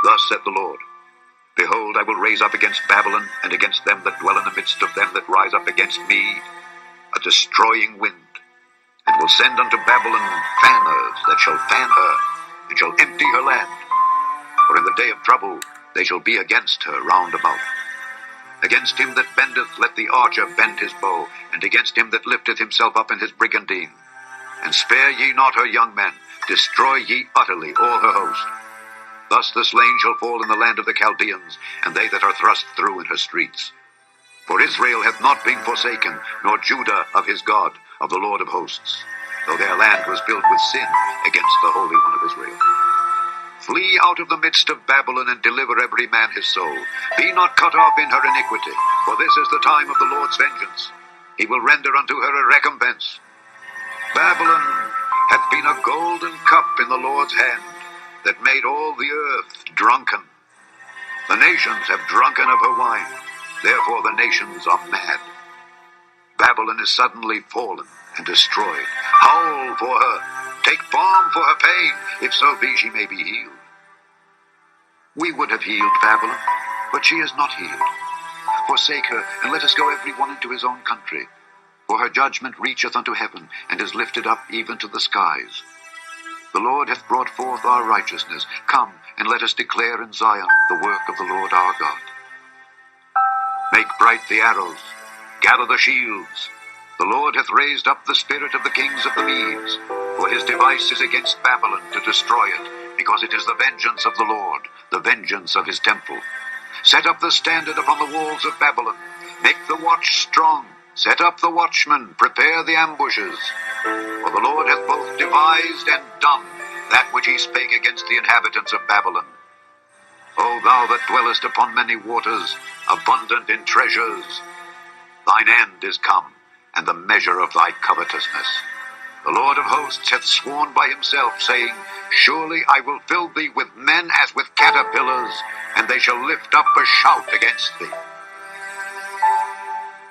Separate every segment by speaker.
Speaker 1: Thus saith the Lord, Behold, I will raise up against Babylon, and against them that dwell in the midst of them that rise up against me, a destroying wind, and will send unto Babylon fanners that shall fan her, and shall empty her land. For in the day of trouble they shall be against her round about. Against him that bendeth let the archer bend his bow, and against him that lifteth himself up in his brigandine. And spare ye not her young men, destroy ye utterly all her host. Thus the slain shall fall in the land of the Chaldeans, and they that are thrust through in her streets. For Israel hath not been forsaken, nor Judah of his God, of the Lord of hosts, though their land was filled with sin against the Holy One of Israel. Flee out of the midst of Babylon, and deliver every man his soul. Be not cut off in her iniquity, for this is the time of the Lord's vengeance. He will render unto her a recompense. Babylon hath been a golden cup in the Lord's hand, that made all the earth drunken. The nations have drunken of her wine, therefore the nations are mad. Babylon is suddenly fallen and destroyed. Howl for her, take balm for her pain, if so be she may be healed. We would have healed Babylon, but she is not healed. Forsake her, and let us go every one into his own country. For her judgment reacheth unto heaven, and is lifted up even to the skies. The Lord hath brought forth our righteousness. Come, and let us declare in Zion the work of the Lord our God. Make bright the arrows, gather the shields. The Lord hath raised up the spirit of the kings of the Medes, for his device is against Babylon to destroy it, because it is the vengeance of the Lord, the vengeance of his temple. Set up the standard upon the walls of Babylon, make the watch strong, set up the watchmen, prepare the ambushes. For the Lord hath both devised and done that which he spake against the inhabitants of Babylon. O thou that dwellest upon many waters, abundant in treasures, thine end is come, and the measure of thy covetousness. The Lord of hosts hath sworn by himself, saying, Surely I will fill thee with men as with caterpillars, and they shall lift up a shout against thee.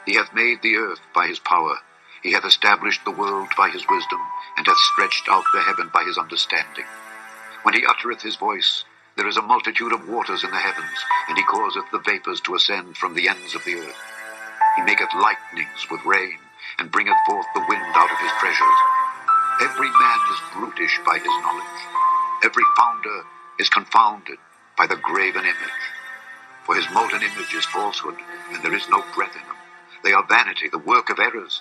Speaker 1: He hath made the earth by his power. He hath established the world by his wisdom, and hath stretched out the heaven by his understanding. When he uttereth his voice, there is a multitude of waters in the heavens, and he causeth the vapors to ascend from the ends of the earth. He maketh lightnings with rain, and bringeth forth the wind out of his treasures. Every man is brutish by his knowledge. Every founder is confounded by the graven image. For his molten image is falsehood, and there is no breath in them. They are vanity, the work of errors.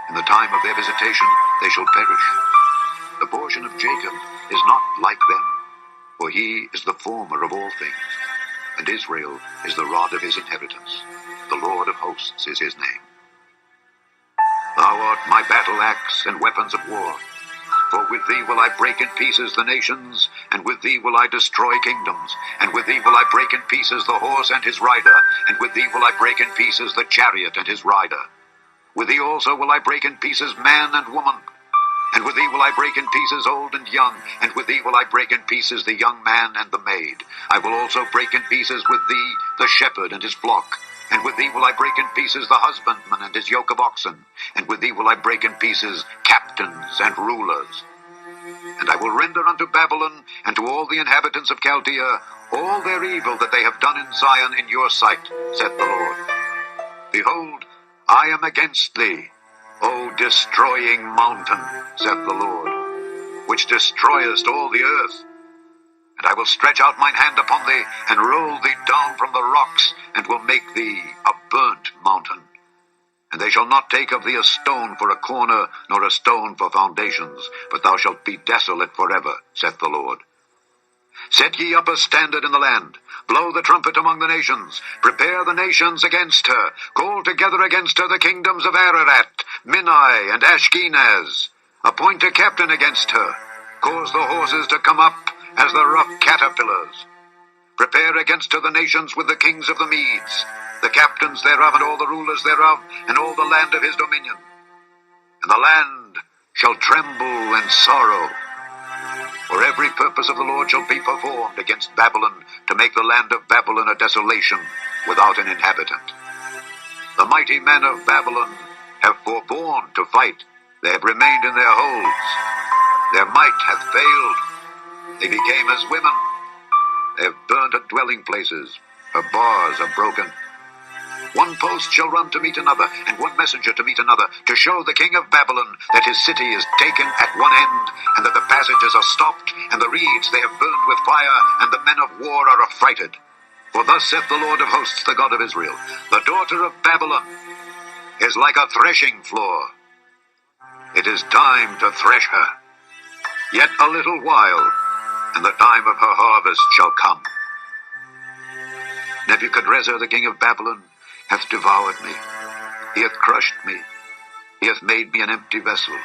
Speaker 1: In the time of their visitation they shall perish. The portion of Jacob is not like them, for he is the former of all things, and Israel is the rod of his inheritance. The Lord of hosts is his name. Thou art my battle axe and weapons of war. For with thee will I break in pieces the nations, and with thee will I destroy kingdoms, and with thee will I break in pieces the horse and his rider, and with thee will I break in pieces the chariot and his rider. With thee also will I break in pieces man and woman, and with thee will I break in pieces old and young, and with thee will I break in pieces the young man and the maid. I will also break in pieces with thee the shepherd and his flock, and with thee will I break in pieces the husbandman and his yoke of oxen, and with thee will I break in pieces captains and rulers. And I will render unto Babylon and to all the inhabitants of Chaldea all their evil that they have done in Zion in your sight, saith the Lord. Behold, I am against thee, O destroying mountain, saith the Lord, which destroyest all the earth. And I will stretch out mine hand upon thee, and roll thee down from the rocks, and will make thee a burnt mountain. And they shall not take of thee a stone for a corner, nor a stone for foundations, but thou shalt be desolate forever, saith the Lord. Set ye up a standard in the land, blow the trumpet among the nations, prepare the nations against her, call together against her the kingdoms of Ararat, Minai, and Ashkenaz. Appoint a captain against her, cause the horses to come up as the rough caterpillars. Prepare against her the nations with the kings of the Medes, the captains thereof, and all the rulers thereof, and all the land of his dominion. And the land shall tremble and sorrow. For every purpose of the Lord shall be performed against Babylon, to make the land of Babylon a desolation without an inhabitant. The mighty men of Babylon have forborne to fight. They have remained in their holds. Their might hath failed. They became as women, They have burned her dwelling places. Her bars are broken. One post shall run to meet another, and one messenger to meet another, to show the king of Babylon that his city is taken at one end, and that the passages are stopped, and the reeds they have burned with fire, and the men of war are affrighted. For thus saith the Lord of hosts, the God of Israel, the daughter of Babylon is like a threshing floor. It is time to thresh her. Yet a little while, and the time of her harvest shall come. Nebuchadrezzar the king of Babylon hath devoured me. He hath crushed me. He hath made me an empty vessel.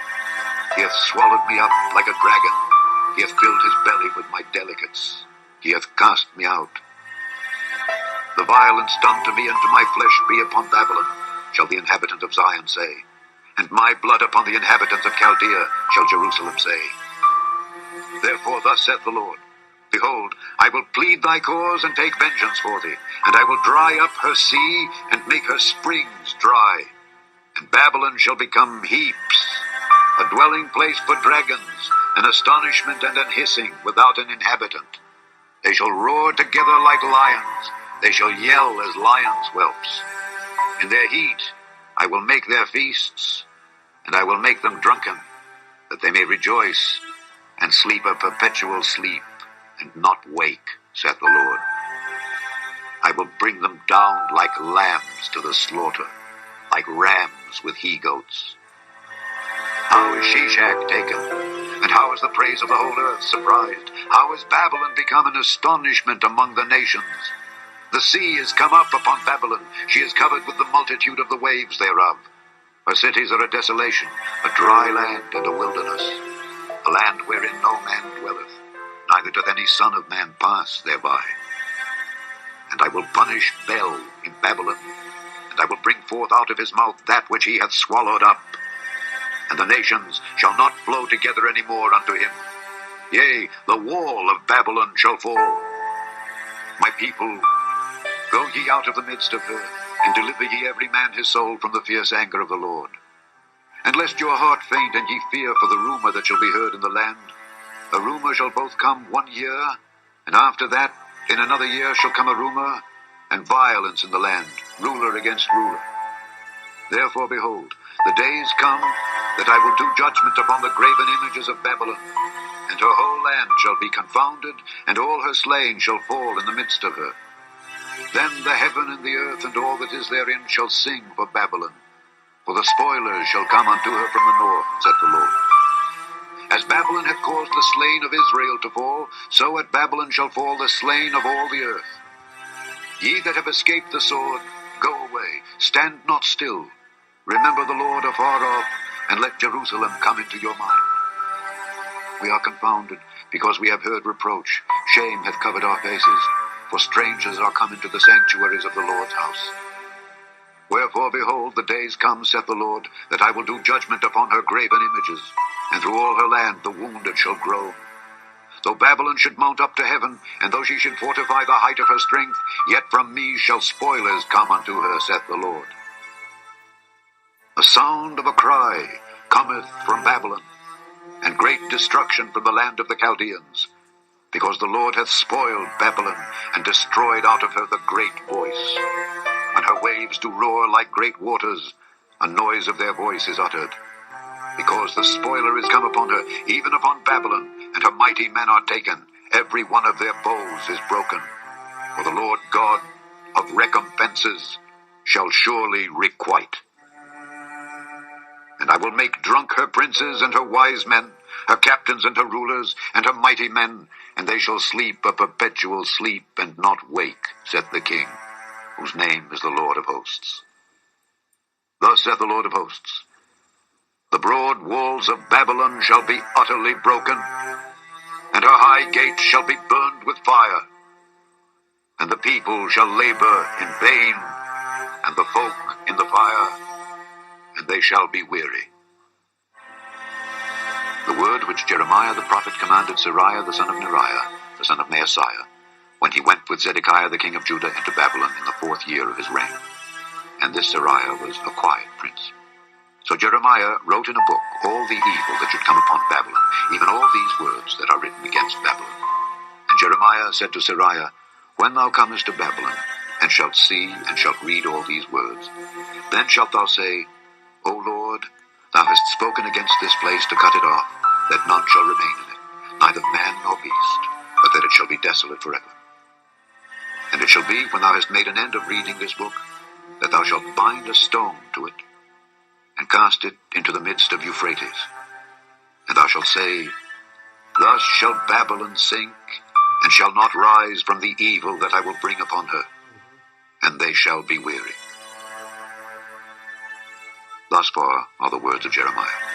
Speaker 1: He hath swallowed me up like a dragon. He hath filled his belly with my delicates. He hath cast me out. The violence done to me and to my flesh be upon Babylon, shall the inhabitant of Zion say. And my blood upon the inhabitants of Chaldea shall Jerusalem say. Therefore thus saith the Lord, Behold, I will plead thy cause and take vengeance for thee, and I will dry up her sea and make her springs dry. And Babylon shall become heaps, a dwelling place for dragons, an astonishment and an hissing without an inhabitant. They shall roar together like lions, they shall yell as lions' whelps. In their heat I will make their feasts, and I will make them drunken, that they may rejoice and sleep a perpetual sleep, and not wake, saith the Lord. I will bring them down like lambs to the slaughter, like rams with he-goats. How is Shishak taken? And how is the praise of the whole earth surprised? How is Babylon become an astonishment among the nations? The sea is come up upon Babylon. She is covered with the multitude of the waves thereof. Her cities are a desolation, a dry land and a wilderness, a land wherein no man dwelleth, neither doth any son of man pass thereby. And I will punish Bel in Babylon, and I will bring forth out of his mouth that which he hath swallowed up. And the nations shall not flow together any more unto him. Yea, the wall of Babylon shall fall. My people, go ye out of the midst of her, and deliver ye every man his soul from the fierce anger of the Lord. And lest your heart faint, and ye fear for the rumor that shall be heard in the land, a rumor shall both come 1 year, and after that in another year shall come a rumor, and violence in the land, ruler against ruler. Therefore, behold, the days come that I will do judgment upon the graven images of Babylon, and her whole land shall be confounded, and all her slain shall fall in the midst of her. Then the heaven and the earth and all that is therein shall sing for Babylon, for the spoilers shall come unto her from the north, saith the Lord. As Babylon hath caused the slain of Israel to fall, so at Babylon shall fall the slain of all the earth. Ye that have escaped the sword, go away, stand not still. Remember the Lord afar off, and let Jerusalem come into your mind. We are confounded, because we have heard reproach. Shame hath covered our faces, for strangers are come into the sanctuaries of the Lord's house. Wherefore, behold, the days come, saith the Lord, that I will do judgment upon her graven images, and through all her land the wounded shall groan. Though Babylon should mount up to heaven, and though she should fortify the height of her strength, yet from me shall spoilers come unto her, saith the Lord. The sound of a cry cometh from Babylon, and great destruction from the land of the Chaldeans, because the Lord hath spoiled Babylon, and destroyed out of her the great voice. When her waves do roar like great waters, a noise of their voice is uttered. Because the spoiler is come upon her, even upon Babylon, and her mighty men are taken, every one of their bows is broken. For the Lord God of recompenses shall surely requite. And I will make drunk her princes and her wise men, her captains and her rulers, and her mighty men, and they shall sleep a perpetual sleep, and not wake, saith the King, whose name is the Lord of hosts. Thus saith the Lord of hosts, the broad walls of Babylon shall be utterly broken, and her high gates shall be burned with fire, and the people shall labor in vain, and the folk in the fire, and they shall be weary. The word which Jeremiah the prophet commanded Seraiah the son of Neriah, the son of Maaseiah, when he went with Zedekiah the king of Judah into Babylon in the 4th year of his reign. And this Seraiah was a quiet prince. So Jeremiah wrote in a book all the evil that should come upon Babylon, even all these words that are written against Babylon. And Jeremiah Jeremiah said to Seraiah, When thou comest to Babylon, and shalt see and shalt read all these words, then shalt thou say, O Lord, thou hast spoken against this place to cut it off, that none shall remain in it, neither man nor beast, but that it shall be desolate forever. And it shall be, when thou hast made an end of reading this book, that thou shalt bind a stone to it, and cast it into the midst of Euphrates. And thou shalt say, Thus shall Babylon sink, and shall not rise from the evil that I will bring upon her, and they shall be weary. Thus far are the words of Jeremiah.